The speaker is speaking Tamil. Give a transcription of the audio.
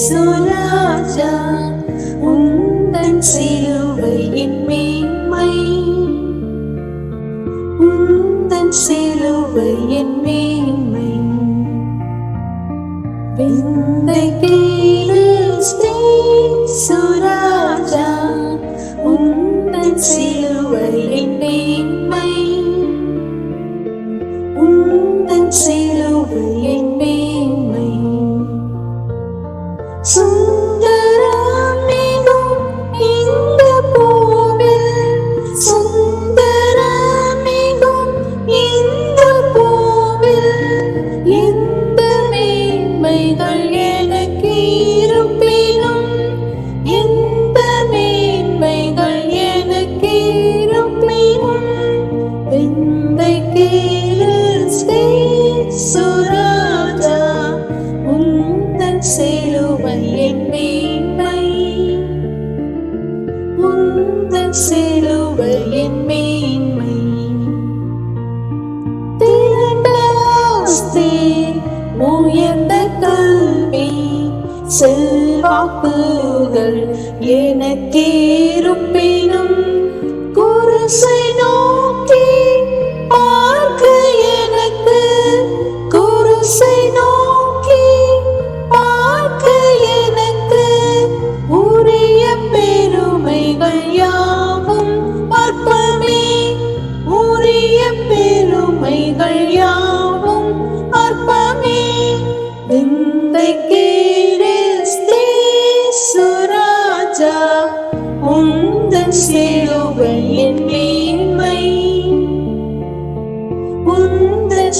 சுராஜா உந்தன் சிலுவையின் மேன்மை, உந்தன் சிலுவையின் மேன்மை. விந்தை கேளு சுராஜா உந்தன் சிலுவையின் மேன்மை, உந்தன் சிலுவையின் மேன்மை. சுந்தரமிகும் இந்த பூவில், சுந்தரமிகும் இந்த பூவில் எந்த மேன்மைகள் எனக்கு இருப்பினும், எந்த மேன்மைகள் எனக்கு இருப்பினும். விந்தை கேளு சுராஜா உந்தன் சிலுவையின் மேன்மை, உந்தன் சிலுவையின் மேன்மை. திரண்ட ஆஸ்தி, உயர்ந்த கல்வி, செல்வாக்குகள் எனக்கு இருப்பினும், குருசை நோக்கி பார்க்க எனக்கு, குருசை நோக்கி பார்க்க எனக்கு உரிய பெருமைகள் யாவும் அற்பமே, உரிய பெருமைகள் யாவும் அற்பமே. விந்தை கேளு சுராஜா உந்தன் சிலுவையின் மேன்மை, உந்தன்